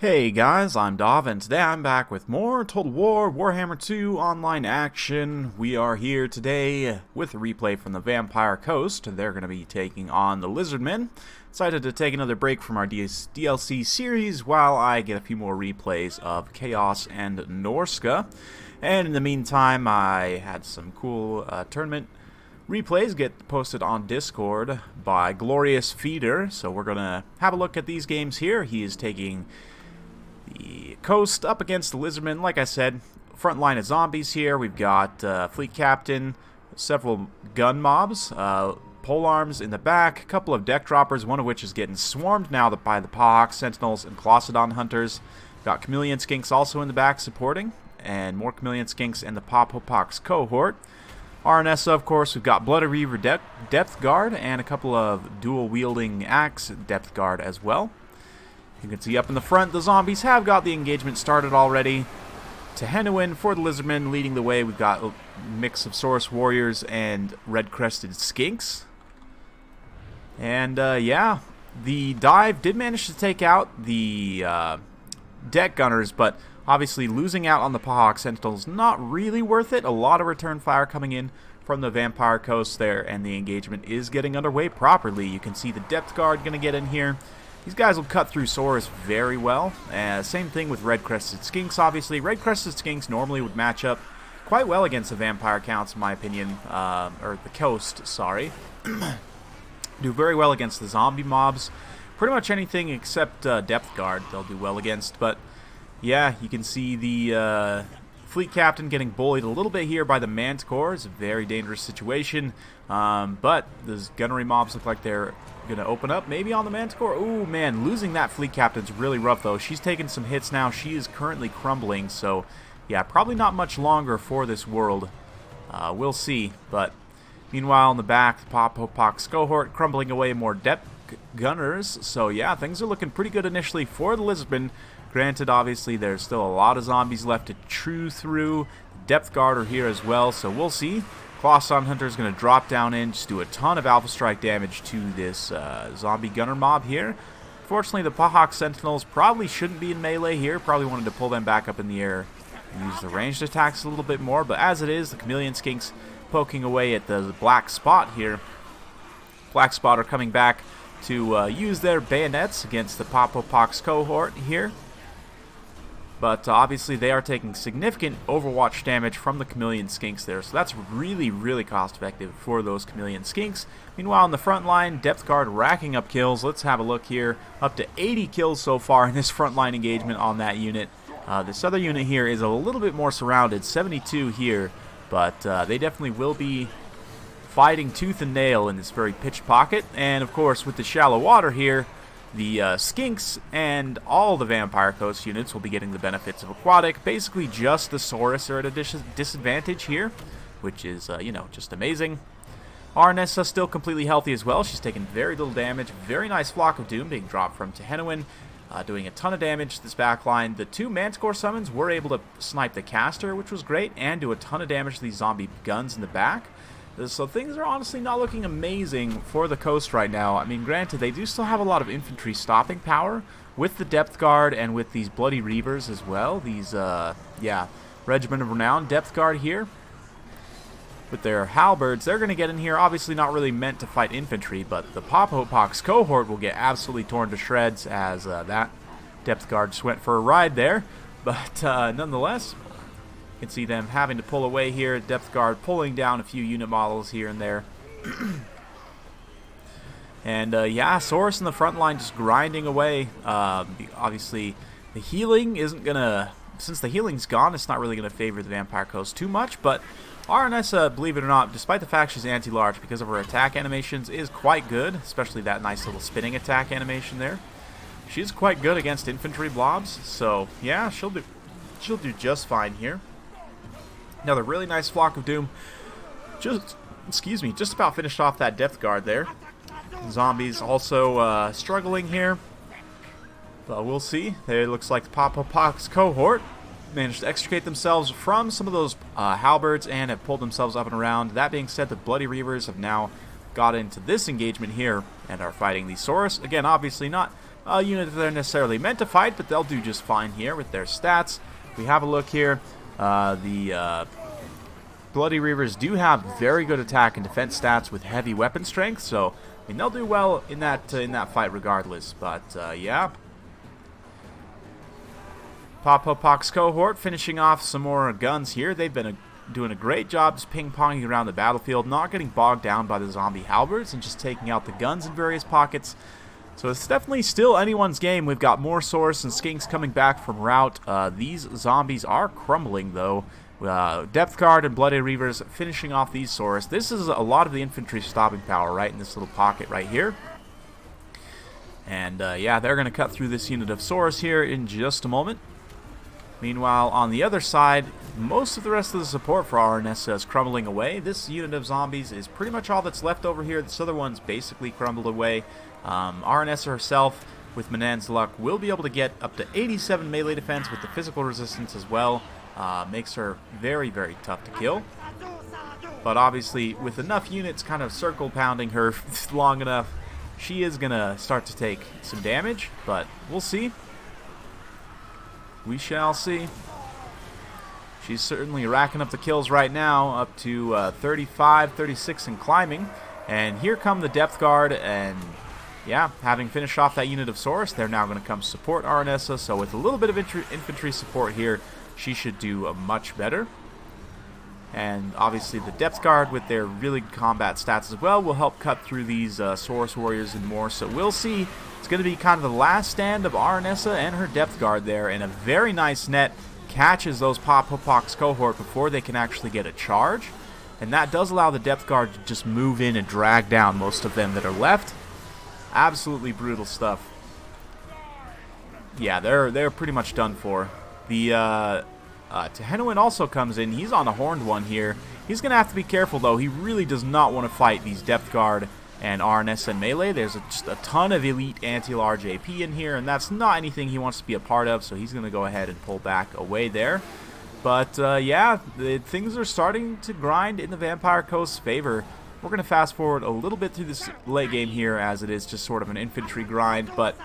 Hey guys, I'm Dov, and today I'm back with more Total War Warhammer 2 online action. We are here today with a replay from the Vampire Coast. They're going to be taking on the Lizardmen. Decided to take another break from our DLC series while I get a few more replays of Chaos and Norska. And in the meantime, I had some cool tournament replays get posted on Discord by Glorious Feeder. So we're going to have a look at these games here. He is taking the coast up against the Lizardmen. Like I said, front line of zombies here. We've got Fleet Captain, several gun mobs, pole arms in the back, a couple of deck droppers, one of which is getting swarmed now by the Pahawk Sentinels and Clossodon Hunters. Got Chameleon Skinks also in the back supporting, and more Chameleon Skinks and the Popopox cohort. Aranessa, of course, we've got Bloody Reaver Depth Guard and a couple of dual-wielding axe Depth Guard as well. You can see up in the front, the zombies have got the engagement started already. TEHENAUIN for the Lizardmen leading the way. We've got a mix of Saurus Warriors and Red-Crested Skinks. And, yeah, the dive did manage to take out the deck gunners, but obviously losing out on the Pahawk Sentinels not really worth it. A lot of return fire coming in from the Vampire Coast there, and the engagement is getting underway properly. You can see the Depth Guard going to get in here. These guys will cut through Saurus very well. Same thing with Red-Crested Skinks, obviously. Red-Crested Skinks normally would match up quite well against the Vampire Counts, in my opinion. Or the Coast, sorry. Do very well against the zombie mobs. Pretty much anything except Depth Guard they'll do well against. But, yeah, you can see the Fleet Captain getting bullied a little bit here by the Manticore. It's a very dangerous situation. But those gunnery mobs look like they're going to open up maybe on the Manticore. Ooh, man, losing that Fleet Captain's really rough, though. She's taking some hits now. She is currently crumbling, so yeah, probably not much longer for this world. We'll see, but meanwhile in the back, the Popopox cohort crumbling away more depth gunners, so yeah, things are looking pretty good initially for the Lizardmen. Granted, obviously, there's still a lot of zombies left to chew through. Depth Guard are here as well, so we'll see. Clossodon Hunter is going to drop down in, just do a ton of Alpha Strike damage to this zombie gunner mob here. Fortunately, the Pahawk Sentinels probably shouldn't be in melee here. Probably wanted to pull them back up in the air and use the ranged attacks a little bit more. But as it is, the Chameleon Skinks poking away at the Black Spot here. Black Spot are coming back to use their bayonets against the Popopox cohort here. But obviously they are taking significant Overwatch damage from the Chameleon Skinks there. So that's really, really cost effective for those Chameleon Skinks. Meanwhile, in the front line, Depth Guard racking up kills. Let's have a look here. Up to 80 kills so far in this front line engagement on that unit. This other unit here is a little bit more surrounded. 72 here. But they definitely will be fighting tooth and nail in this very pitched pocket. And of course, with the shallow water here, the Skinks and all the Vampire Coast units will be getting the benefits of Aquatic. Basically, just the Saurus are at a disadvantage here, which is, you know, just amazing. Aranessa still completely healthy as well. She's taken very little damage. Very nice Flock of Doom being dropped from TEHENAUIN, doing a ton of damage to this backline. The two Manticore summons were able to snipe the caster, which was great, and do a ton of damage to these zombie guns in the back. So things are honestly not looking amazing for the coast right now. I mean, granted, they do still have a lot of infantry stopping power with the Depth Guard and with these Bloody Reavers as well. These, yeah, Regiment of Renown Depth Guard here. With their halberds, they're going to get in here. Obviously not really meant to fight infantry, but the Popopox cohort will get absolutely torn to shreds as that Depth Guard just went for a ride there. But nonetheless, you can see them having to pull away here. Depth Guard pulling down a few unit models here and there. And yeah, Saurus in the front line just grinding away. Obviously, the healing isn't going to... Since the healing's gone, it's not really going to favor the Vampire Coast too much. But Aranessa, believe it or not, despite the fact she's anti-large, because of her attack animations, is quite good. Especially that nice little spinning attack animation there. She's quite good against infantry blobs. So, yeah, she'll do just fine here. Another really nice Flock of Doom. Just about finished off that Depth Guard there. Zombies also struggling here. But we'll see. It looks like the Popopox cohort managed to extricate themselves from some of those halberds and have pulled themselves up and around. That being said, the Bloody Reavers have now got into this engagement here and are fighting the Saurus. Again, obviously not a unit that they're necessarily meant to fight, but they'll do just fine here with their stats. We have a look here. The Bloody Reavers do have very good attack and defense stats with heavy weapon strength, so I mean, they'll do well in that fight regardless. But yeah, Popok's cohort finishing off some more guns here. They've been doing a great job just ping-ponging around the battlefield, not getting bogged down by the zombie halberds and just taking out the guns in various pockets. So it's definitely still anyone's game. We've got more Saurus and Skinks coming back from route. These zombies are crumbling though. Depth Guard and Bloody Reavers finishing off these Saurus. This is a lot of the infantry stopping power right in this little pocket right here. And yeah, they're going to cut through this unit of Saurus here in just a moment. Meanwhile, on the other side, most of the rest of the support for Aranessa is crumbling away. This unit of zombies is pretty much all that's left over here. This other one's basically crumbled away. Aranessa herself, with Manan's luck, will be able to get up to 87 melee defense with the physical resistance as well. Makes her very, very tough to kill. But obviously, with enough units kind of circle pounding her long enough, she is going to start to take some damage, but we'll see. We shall see. She's certainly racking up the kills right now, up to 35, 36 and climbing. And here come the Depth Guard, and yeah, having finished off that unit of Saurus, they're now going to come support Aranessa. So with a little bit of infantry support here, she should do much better. And obviously the Depth Guard with their really good combat stats as well will help cut through these Saurus warriors and more. So we'll see. It's going to be kind of the last stand of Aranessa and her Depth Guard there, and a very nice net catches those Popok's cohort before they can actually get a charge. And that does allow the Depth Guard to just move in and drag down most of them that are left. Absolutely brutal stuff. Yeah, they're pretty much done for. The TEHENAUIN also comes in. He's on a horned one here. He's going to have to be careful, though. He really does not want to fight these Depth Guard and Aranessa and melee. There's just a ton of elite anti-large AP in here, and that's not anything he wants to be a part of, so he's going to go ahead and pull back away there. But yeah, things are starting to grind in the Vampire Coast's favor. We're going to fast forward a little bit through this late game here, as it is just sort of an infantry grind, but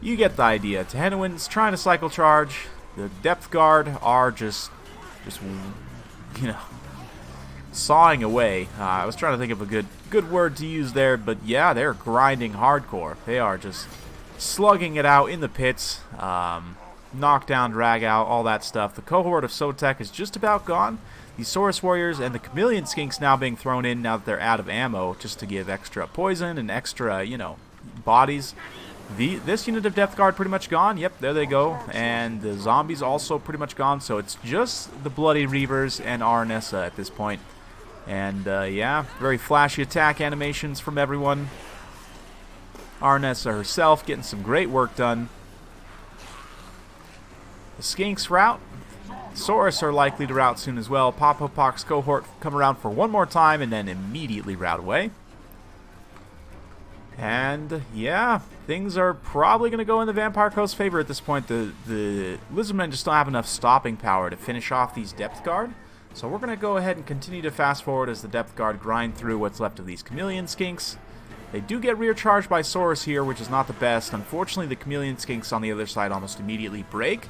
you get the idea. TEHENAUIN's trying to cycle charge. The Depth Guard are just you know, sawing away. I was trying to think of a good word to use there, but yeah, they're grinding hardcore. They are just slugging it out in the pits. Knockdown, drag out, all that stuff. The cohort of Sotek is just about gone. The Saurus Warriors and the Chameleon Skinks now being thrown in now that they're out of ammo, just to give extra poison and extra, you know, bodies. This unit of Depth Guard pretty much gone. Yep, there they go. And the zombies also pretty much gone, so it's just the Bloody Reavers and Aranessa at this point. And yeah, very flashy attack animations from everyone. Aranessa herself getting some great work done. The Skinks route. Saurus are likely to route soon as well. Popok's cohort come around for one more time and then immediately route away. And yeah, things are probably going to go in the Vampire Coast's favor at this point. The Lizardmen just don't have enough stopping power to finish off these Depth Guard. So we're going to go ahead and continue to fast forward as the Depth Guard grind through what's left of these Chameleon Skinks. They do get rear charged by Saurus here, which is not the best. Unfortunately, the Chameleon Skinks on the other side almost immediately break.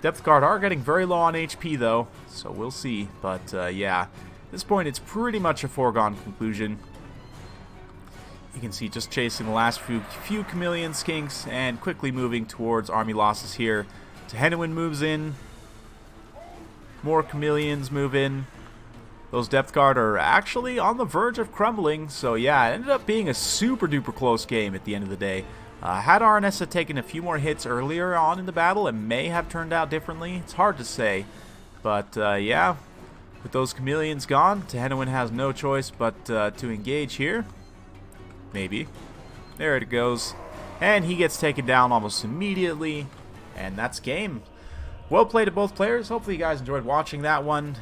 Depth Guard are getting very low on HP, though, so we'll see. But, yeah, at this point, it's pretty much a foregone conclusion. You can see just chasing the last few Chameleon Skinks and quickly moving towards army losses here. TEHENAUIN moves in. More Chameleons move in. Those Depth Guard are actually on the verge of crumbling, so yeah, it ended up being a super-duper close game at the end of the day. Had Aranessa taken a few more hits earlier on in the battle, it may have turned out differently. It's hard to say. But, yeah, with those Chameleons gone, TEHENAUIN has no choice but to engage here. Maybe. There it goes. And he gets taken down almost immediately. And that's game. Well played to both players. Hopefully you guys enjoyed watching that one.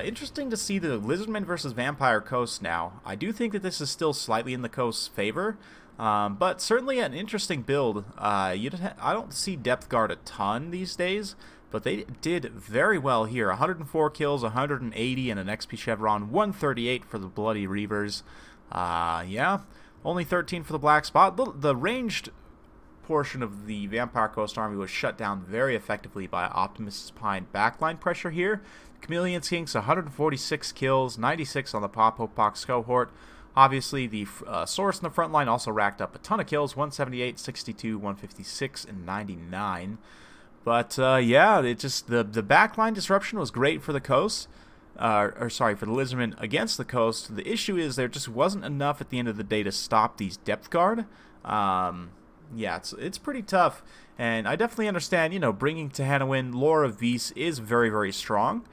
Interesting to see the Lizardmen versus Vampire Coast now. I do think that this is still slightly in the Coast's favor. But certainly an interesting build. I don't see Depth Guard a ton these days, but they did very well here. 104 kills, 180, and an XP Chevron. 138 for the Bloody Reavers. Yeah, only 13 for the Black Spot. The ranged portion of the Vampire Coast army was shut down very effectively by Optimus Prime backline pressure here. Chameleon Skinks 146 kills, 96 on the Popopox cohort. Obviously, the Source in the front line also racked up a ton of kills, 178, 62, 156, and 99. But, yeah, it just, the backline disruption was great for the Coast. For the Lizardmen against the Coast. The issue is there just wasn't enough at the end of the day to stop these depth guard. Yeah, it's pretty tough. And I definitely understand, you know, bringing TEHENAUIN, Lore of Beasts is very, very strong.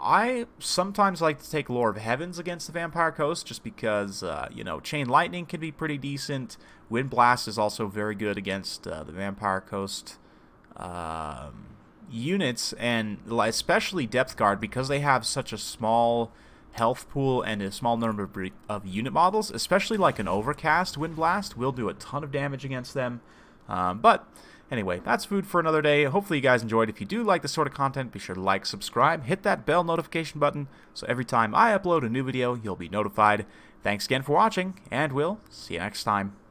I sometimes like to take Lore of Heavens against the Vampire Coast just because, you know, Chain Lightning can be pretty decent. Wind Blast is also very good against the Vampire Coast units, and especially Depth Guard, because they have such a small health pool and a small number of unit models, especially like an Overcast Wind Blast will do a ton of damage against them. But anyway, that's food for another day. Hopefully you guys enjoyed. If you do like this sort of content, be sure to like, subscribe, hit that bell notification button, so every time I upload a new video, you'll be notified. Thanks again for watching, and we'll see you next time.